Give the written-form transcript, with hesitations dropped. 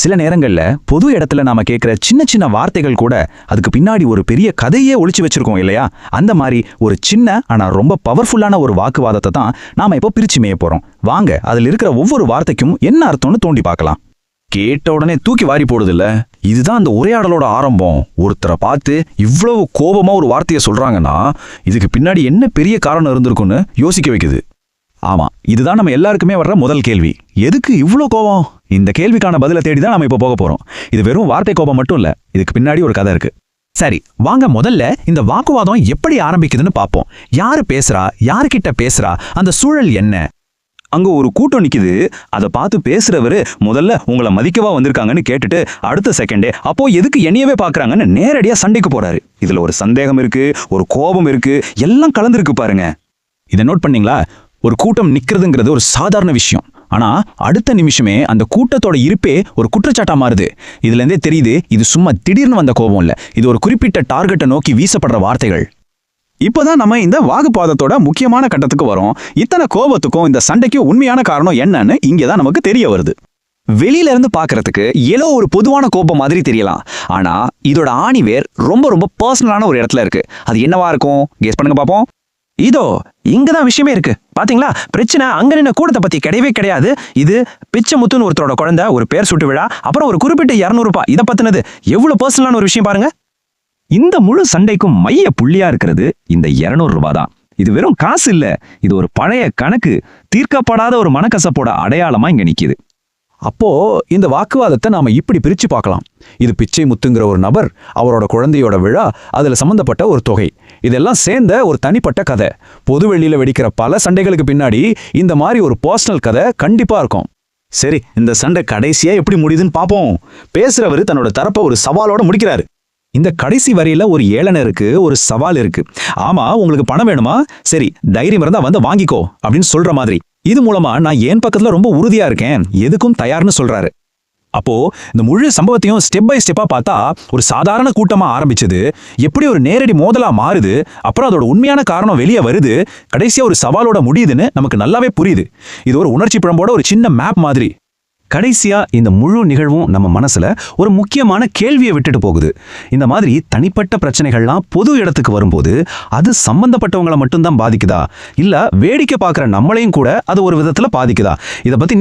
சில நேரங்கள்ல பொது இடத்துல நாம கேட்கிற சின்ன சின்ன வார்த்தைகள் கூட அதுக்கு பின்னாடி ஒரு பெரிய கதையே ஒளிச்சு வச்சிருக்கோம் இல்லையா? அந்த மாதிரி ஒரு சின்ன ஆனா ரொம்ப பவர்ஃபுல்லான ஒரு வாக்குவாதத்தை தான் நாம இப்போ பிரிச்சு மேய போறோம். வாங்க அதுல இருக்கிற ஒவ்வொரு வார்த்தைக்கும் என்ன அர்த்தம்னு தோண்டி பார்க்கலாம். கேட்ட உடனே தூக்கி வாரி போடுதில்ல, இதுதான் அந்த உரையாடலோட ஆரம்பம். ஒருத்தரை பார்த்து இவ்வளவு கோபமா ஒரு வார்த்தையை சொல்றாங்கன்னா இதுக்கு பின்னாடி என்ன பெரிய காரணம் இருந்திருக்குன்னு யோசிக்க வைக்குது. ஆமா, இதுதான் நம்ம எல்லாருக்குமே வர்ற முதல் கேள்வி. எதுக்கு இவ்ளோ கோபம்? இந்த கேள்விக்கான பதிலை தேடி தான் நம்ம இப்போ போக போறோம். இது வெறும் வார்த்தை கோபம் மட்டும் இல்ல, இதுக்கு பின்னாடி ஒரு கதை இருக்கு. சரி, வாங்க முதல்ல இந்த வாக்குவாதம் எப்படி ஆரம்பிக்குதுன்னு பார்ப்போம். யாரு பேசுறா, யாருக்கிட்ட பேசுறா, அந்த சூழல் என்ன? அங்க ஒரு கூட்டம் நிக்குது. அதை பார்த்து பேசுறவரு முதல்ல உங்களை மதிக்கவா வந்திருக்காங்கன்னு கேட்டுட்டு அடுத்த செகண்டே அப்போ எதுக்கு என்னையவே பாக்குறாங்கன்னு நேரடியா சண்டைக்கு போறாரு. இதுல ஒரு சந்தேகம் இருக்கு, ஒரு கோபம் இருக்கு, எல்லாம் கலந்துருக்கு பாருங்க. இதை நோட் பண்ணீங்களா? ஒரு கூட்டம் நிக்கிறதுங்கிறது ஒரு சாதாரண விஷயம். ஆனா அடுத்த நிமிஷமே அந்த கூட்டத்தோட இருப்பே ஒரு குற்றச்சாட்டா மாறுது. இதுல இருந்தே தெரியுது, இது சும்மா திடீர்னு வந்த கோபம் இல்ல, இது ஒரு குறிப்பிட்ட டார்கெட்டை நோக்கி வீசப்படுற வார்த்தைகள். இப்போதான் நம்ம இந்த வாக்குவாதத்தோட முக்கியமான கட்டத்துக்கு வரோம். இத்தனை கோபத்துக்கும் இந்த சண்டைக்கும் உண்மையான காரணம் என்னன்னு இங்கதான் நமக்கு தெரிய வருது. வெளியில இருந்து பாக்குறதுக்கு ஏதோ ஒரு பொதுவான கோபம் மாதிரி தெரியலாம். ஆனா இதோட ஆணிவேர் ரொம்ப ரொம்ப பர்சனலான ஒரு இடத்துல இருக்கு. அது என்னவா இருக்கும்? கெஸ் பண்ணுங்க பாப்போம். இதோ இங்கதான் விஷயமே இருக்கு. பாத்தீங்களா? பிரச்சனை அங்க நின்ன கூட்டத்தை பத்தி கிடையவே கிடையாது. இது பிச்சை முத்துன்னு ஒருத்தரோட குழந்தை, ஒரு பேர் சுட்டு விழா, அப்புறம் ஒரு குறிப்பிட்ட 200 ரூபாய், இதை பத்தினது. எவ்வளவு பர்சனலான ஒரு விஷயம் பாருங்க. இந்த முழு சண்டைக்கும் மைய புள்ளியா இருக்கிறது இந்த 200 ரூபாய் தான். இது வெறும் காசு இல்ல, இது ஒரு பழைய கணக்கு, தீர்க்கப்படாத ஒரு மனக்கசப்போட அடையாளமா இங்க நிக்குது. அப்போ இந்த வாக்குவாதத்தை நாம இப்படி பிரிச்சு பார்க்கலாம். இது பிச்சை முத்துங்கிற ஒரு நபர், அவரோட குழந்தையோட விழா, அதுல சம்பந்தப்பட்ட ஒரு தொகை, இதெல்லாம் சேர்ந்த ஒரு தனிப்பட்ட கதை. பொதுவெளியில வெடிக்கிற பல சண்டைகளுக்கு பின்னாடி இந்த மாதிரி ஒரு பர்சனல் கதை கண்டிப்பா இருக்கும். சரி, இந்த சண்டை கடைசியா எப்படி முடியுதுன்னு பாப்போம். பேசுறவரு தன்னோட தரப்பை ஒரு சவாலோட முடிக்கிறாரு. இந்த கடைசி வரியில ஒரு ஏளனம் இருக்கு, ஒரு சவால் இருக்கு. ஆமா, உங்களுக்கு பணம் வேணுமா? சரி, தைரியம் இருந்தா வந்து வாங்கிக்கோ அப்படின்னு சொல்ற மாதிரி. இது மூலமா நான் என் பக்கத்துல ரொம்ப உறுதியா இருக்கேன், எதுக்கும் தயார்னு சொல்றாரு. அப்போ இந்த முழு சம்பவத்தையும் ஸ்டெப் பை ஸ்டெப்பா பார்த்தா ஒரு சாதாரண கூட்டமா ஆரம்பிச்சது எப்படி ஒரு நேரடி மோதலா மாறுது, அப்புறம் அதோட உண்மையான காரணம் வெளியே வருது, கடைசியா ஒரு சவாலோட முடியுதுன்னு நமக்கு நல்லாவே புரியுது. இது ஒரு உணர்ச்சி பிழம்போட ஒரு சின்ன மேப் மாதிரி. கடைசியா இந்த முழு நிகழ்வும் நம்ம மனசுல ஒரு முக்கியமான கேள்வியை விட்டுட்டு போகுது. இந்த மாதிரி தனிப்பட்ட பிரச்சனைகள்லாம் பொது இடத்துக்கு வரும்போது அது சம்பந்தப்பட்டவங்களை மட்டும்தான் பாதிக்குதா, இல்ல வேடிக்கை பார்க்குற நம்மளையும் கூட அது ஒரு விதத்துல பாதிக்குதா? இதை பத்தி